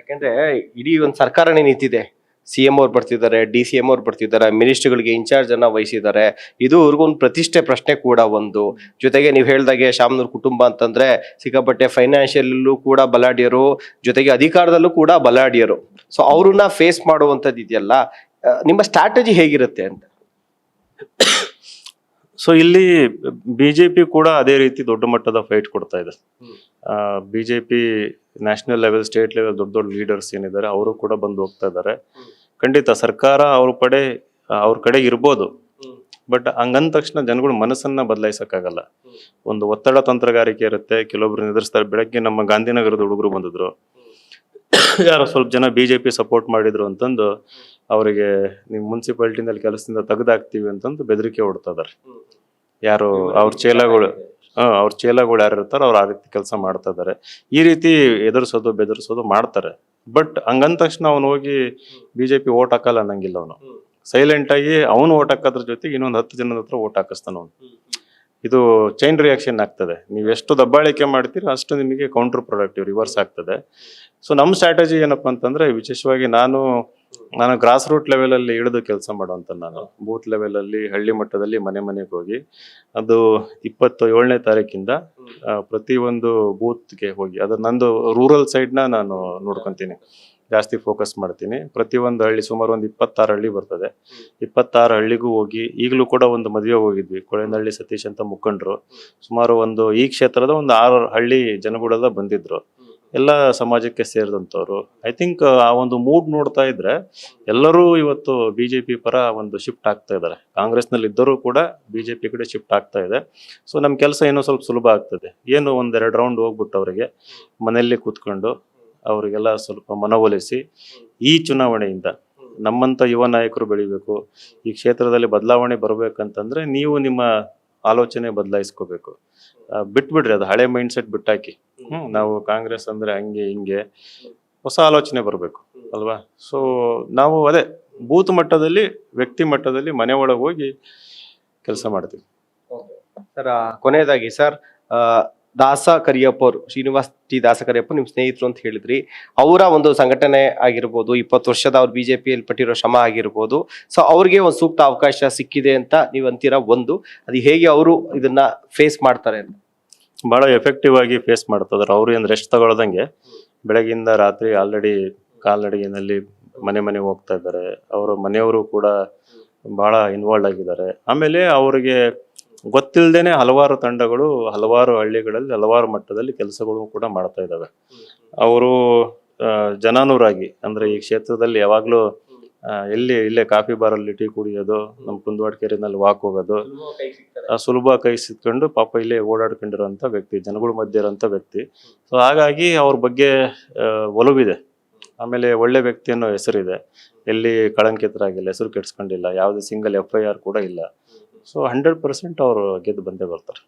ಯಾಕಂದ್ರೆ ಇಡೀ ಒಂದು ಸರ್ಕಾರನೇ ನಿಂತಿದೆ. CM ಅವ್ರು ಬರ್ತಿದ್ದಾರೆ, DCM ಅವ್ರು ಬರ್ತಿದ್ದಾರೆ, ಮಿನಿಸ್ಟ್ರಿಗಳಿಗೆ ಇನ್ಚಾರ್ಜ್ ಅನ್ನ ವಹಿಸಿದ್ದಾರೆ. ಇದು ಅವ್ರಿಗೊಂದು ಪ್ರತಿಷ್ಠೆ ಪ್ರಶ್ನೆ ಕೂಡ ಒಂದು. ಜೊತೆಗೆ ನೀವು ಹೇಳ್ದಾಗೆ ಶಾಮನೂರ್ ಕುಟುಂಬ ಅಂತಂದ್ರೆ ಸಿಕ್ಕಾಪಟ್ಟೆ ಫೈನಾನ್ಷಿಯಲ್ಲೂ ಕೂಡ ಬಲಾಢ್ಯರು, ಜೊತೆಗೆ ಅಧಿಕಾರದಲ್ಲೂ ಕೂಡ ಬಲಾಢ್ಯರು. ಸೊ ಅವ್ರನ್ನ ಫೇಸ್ ಮಾಡುವಂತದ್ದು ಇದೆಯಲ್ಲ, ನಿಮ್ಮ ಸ್ಟ್ರಾಟಜಿ ಹೇಗಿರುತ್ತೆ ಅಂತ? ಸೊ ಇಲ್ಲಿ ಬಿಜೆಪಿ ಕೂಡ ಅದೇ ರೀತಿ ದೊಡ್ಡ ಮಟ್ಟದ ಫೈಟ್ ಕೊಡ್ತಾ ಇದೆ. BJP national level, state level ದೊಡ್ಡ ದೊಡ್ಡ ಲೀಡರ್ಸ್ ಏನಿದ್ದಾರೆ ಅವರು ಕೂಡ ಬಂದು ಹೋಗ್ತಾ ಇದ್ದಾರೆ. ಖಂಡಿತ ಸರ್ಕಾರ ಅವ್ರ ಕಡೆ ಇರ್ಬೋದು, ಬಟ್ ಹಂಗಂದ ತಕ್ಷಣ ಜನಗಳು ಮನಸ್ಸನ್ನ ಬದಲಾಯಿಸಕ್ಕಾಗಲ್ಲ. ಒಂದು ಒತ್ತಡ ತಂತ್ರಗಾರಿಕೆ ಇರುತ್ತೆ, ಕೆಲವೊಬ್ರು ನಿದ್ರಿಸ್ತಾರೆ. ಬೆಳಗ್ಗೆ ನಮ್ಮ ಗಾಂಧಿನಗರದ ಹುಡುಗರು ಬಂದಿದ್ರು, ಯಾರೋ ಸ್ವಲ್ಪ ಜನ ಬಿಜೆಪಿ ಸಪೋರ್ಟ್ ಮಾಡಿದ್ರು ಅಂತಂದು ಅವರಿಗೆ ನೀವು ಮುನ್ಸಿಪಾಲಿಟಿನಲ್ಲಿ ಕೆಲಸದಿಂದ ತೆಗೆದಾಕ್ತೀವಿ ಅಂತಂದು ಬೆದರಿಕೆ ಹೊಡ್ತಾ ಇದಾರೆ. ಯಾರು ಅವ್ರ ಚೇಲಗಳು ಯಾರು ಇರ್ತಾರೋ ಅವ್ರು ಆ ರೀತಿ ಕೆಲಸ ಮಾಡ್ತಾ ಇದಾರೆ. ಈ ರೀತಿ ಎದುರಿಸೋದು ಬೆದರಿಸೋದು ಮಾಡ್ತಾರೆ. ಬಟ್ ಹಂಗಂದ ತಕ್ಷಣ ಅವನು ಹೋಗಿ ಬಿಜೆಪಿ ಓಟ್ ಹಾಕಲ್ಲ ಅನ್ನಂಗಿಲ್ಲ. ಅವನು ಸೈಲೆಂಟ್ ಆಗಿ ಅವನು ಓಟ್ ಹಾಕೋದ್ರ ಜೊತೆಗೆ ಇನ್ನೊಂದು 10 ಜನದ ಹತ್ರ ಓಟ್ ಹಾಕಿಸ್ತಾನ ಅವನು. ಇದು ಚೈನ್ ರಿಯಾಕ್ಷನ್ ಆಗ್ತದೆ. ನೀವು ಎಷ್ಟು ದಬ್ಬಾಳಿಕೆ ಮಾಡ್ತೀರಿ ಅಷ್ಟು ನಿಮಗೆ ಕೌಂಟರ್ ಪ್ರೊಡಕ್ಟಿವ್ ರಿವರ್ಸ್ ಆಗ್ತದೆ. ಸೊ ನಮ್ಮ ಸ್ಟ್ರಾಟಜಿ ಏನಪ್ಪಾ ಅಂತಂದ್ರೆ, ವಿಶೇಷವಾಗಿ ನಾನು ಗ್ರಾಸ್ ರೂಟ್ ಲೆವೆಲ್ ಅಲ್ಲಿ ಇಳಿದು ಕೆಲಸ ಮಾಡುವಂತ, ನಾನು ಬೂತ್ ಲೆವೆಲ್ ಅಲ್ಲಿ ಹಳ್ಳಿ ಮಟ್ಟದಲ್ಲಿ ಮನೆಗೆ ಹೋಗಿ, ಅದು 27ನೇ ತಾರೀಕಿಂದ ಪ್ರತಿಯೊಂದು ಬೂತ್ಗೆ ಹೋಗಿ, ಅದು ನಂದು ರೂರಲ್ ಸೈಡ್ನ ನಾನು ನೋಡ್ಕೊಂತೀನಿ, ಜಾಸ್ತಿ ಫೋಕಸ್ ಮಾಡ್ತೀನಿ. ಪ್ರತಿಯೊಂದು ಹಳ್ಳಿ, ಸುಮಾರು ಒಂದು 26 ಹಳ್ಳಿ ಬರ್ತದೆ, 26 ಹಳ್ಳಿಗೂ ಹೋಗಿ, ಈಗಲೂ ಕೂಡ ಒಂದು ಮದುವೆ ಹೋಗಿದ್ವಿ, ಕೊಳೆನಹಳ್ಳಿ ಸತೀಶ್ ಅಂತ ಮುಖಂಡರು, ಸುಮಾರು ಈ ಕ್ಷೇತ್ರದ ಒಂದು 6 ಹಳ್ಳಿ ಜನಗಳೆಲ್ಲ ಬಂದಿದ್ರು, ಎಲ್ಲ ಸಮಾಜಕ್ಕೆ ಸೇರಿದಂಥವ್ರು. ಐ ಥಿಂಕ್ ಆ ಒಂದು ಮೂಡ್ ನೋಡ್ತಾ ಇದ್ರೆ ಎಲ್ಲರೂ ಇವತ್ತು ಬಿಜೆಪಿ ಪರ ಒಂದು ಶಿಫ್ಟ್ ಆಗ್ತಾ ಇದ್ದಾರೆ. ಕಾಂಗ್ರೆಸ್ನಲ್ಲಿ ಇದ್ದರೂ ಕೂಡ ಬಿಜೆಪಿ ಕಡೆ ಶಿಫ್ಟ್ ಆಗ್ತಾ ಇದೆ. ಸೊ ನಮ್ಮ ಕೆಲಸ ಏನೋ ಸ್ವಲ್ಪ ಸುಲಭ ಆಗ್ತದೆ. ಏನು 1-2 ರೌಂಡ್ ಹೋಗ್ಬಿಟ್ಟು ಅವರಿಗೆ ಮನೆಯಲ್ಲಿ ಕೂತ್ಕೊಂಡು ಅವರಿಗೆಲ್ಲ ಸ್ವಲ್ಪ ಮನವೊಲಿಸಿ, ಈ ಚುನಾವಣೆಯಿಂದ ನಮ್ಮಂತ ಯುವ ನಾಯಕರು ಬೆಳಿಬೇಕು, ಈ ಕ್ಷೇತ್ರದಲ್ಲಿ ಬದಲಾವಣೆ ಬರ್ಬೇಕಂತಂದ್ರೆ ನೀವು ನಿಮ್ಮ ಆಲೋಚನೆ ಬದಲಾಯಿಸ್ಕೋಬೇಕು. ಬಿಟ್ಬಿಡ್ರಿ, ಅದು ಹಳೆ ಮೈಂಡ್ ಸೆಟ್ ಬಿಟ್ಟಾಕಿ. ನಾವು ಕಾಂಗ್ರೆಸ್ ಅಂದ್ರೆ ಹಂಗೆ ಹಿಂಗೆ, ಹೊಸ ಆಲೋಚನೆ ಬರಬೇಕು ಅಲ್ವಾ? ಸೊ ನಾವು ಅದೇ ಬೂತ್ ಮಟ್ಟದಲ್ಲಿ, ವ್ಯಕ್ತಿ ಮಟ್ಟದಲ್ಲಿ ಮನೆ ಒಳಗೆ ಹೋಗಿ ಕೆಲಸ ಮಾಡ್ತೀವಿ. ಸರ್, ಕೊನೆಯದಾಗಿ ಸರ್, ದಾಸ ಕರಿಯಪ್ಪ ಅವರು, ಶ್ರೀನಿವಾಸ್ ಟಿ ದಾಸ ಕರಿಯಪ್ಪ ನಿಮ್ ಸ್ನೇಹಿತರು ಅಂತ ಹೇಳಿದ್ರಿ. ಅವರ ಒಂದು ಸಂಘಟನೆ ಆಗಿರ್ಬೋದು, 20 ವರ್ಷದ ಅವ್ರು ಬಿಜೆಪಿಯಲ್ಲಿ ಪಟ್ಟಿರೋ ಶ್ರಮ ಆಗಿರ್ಬೋದು, ಸೊ ಅವ್ರಿಗೆ ಒಂದು ಸೂಕ್ತ ಅವಕಾಶ ಸಿಕ್ಕಿದೆ ಅಂತ ನೀವು ಅಂತೀರಾ? ಒಂದು, ಅದು ಹೇಗೆ ಅವರು ಇದನ್ನ ಫೇಸ್ ಮಾಡ್ತಾರೆ ಅಂತ? ಬಹಳ ಎಫೆಕ್ಟಿವ್ ಆಗಿ ಫೇಸ್ ಮಾಡ್ತಿದಾರೆ. ಅವ್ರು ಏನು ರೆಸ್ಟ್ ತಗೊಳ್ದಂಗೆ ಬೆಳಗಿಂದ ರಾತ್ರಿ ಆಲ್ರೆಡಿ ಕಾಲ್ನಡಿಗೆನಲ್ಲಿ ಮನೆ ಹೋಗ್ತಾ ಇದ್ದಾರೆ. ಅವರ ಮನೆಯವರು ಕೂಡ ಬಹಳ ಇನ್ವಾಲ್ವ್ ಆಗಿದ್ದಾರೆ. ಆಮೇಲೆ ಅವರಿಗೆ ಗೊತ್ತಿಲ್ಲದೇನೆ ಹಲವಾರು ತಂಡಗಳು ಹಲವಾರು ಹಳ್ಳಿಗಳಲ್ಲಿ ಹಲವಾರು ಮಟ್ಟದಲ್ಲಿ ಕೆಲಸಗಳು ಕೂಡ ಮಾಡ್ತಾ ಇದ್ದಾವೆ. ಅವರು ಜನಾನುರಾಗಿ, ಅಂದ್ರೆ ಈ ಕ್ಷೇತ್ರದಲ್ಲಿ ಯಾವಾಗ್ಲೂ ಇಲ್ಲೇ ಕಾಫಿ ಬಾರಲ್ಲಿ ಟೀ ಕುಡಿಯೋದು, ನಮ್ಮ ಕುಂದವಾಡಕೆರೆನಲ್ಲಿ ವಾಕ್ ಹೋಗೋದು, ಸುಲಭ ಕೈ ಸಿಕ್ಕೊಂಡು ಪಾಪ ಇಲ್ಲೇ ಓಡಾಡ್ಕೊಂಡಿರೋಂಥ ವ್ಯಕ್ತಿ, ಜನಗಳ ಮಧ್ಯೆ ಇರೋಂಥ ವ್ಯಕ್ತಿ. ಸೊ ಹಾಗಾಗಿ ಅವ್ರ ಬಗ್ಗೆ ಒಲವಿದೆ. ಆಮೇಲೆ ಒಳ್ಳೆ ವ್ಯಕ್ತಿ ಅನ್ನೋ ಹೆಸರಿದೆ, ಎಲ್ಲಿ ಕಳಂಕಿತರಾಗಿಲ್ಲ, ಹೆಸರು ಕೆಡ್ಸ್ಕೊಂಡಿಲ್ಲ, ಯಾವುದೇ ಸಿಂಗಲ್ FIR ಕೂಡ ಇಲ್ಲ. ಸೊ 100% ಅವರು ಗೆದ್ದು ಬಂದೇ ಬರ್ತಾರೆ.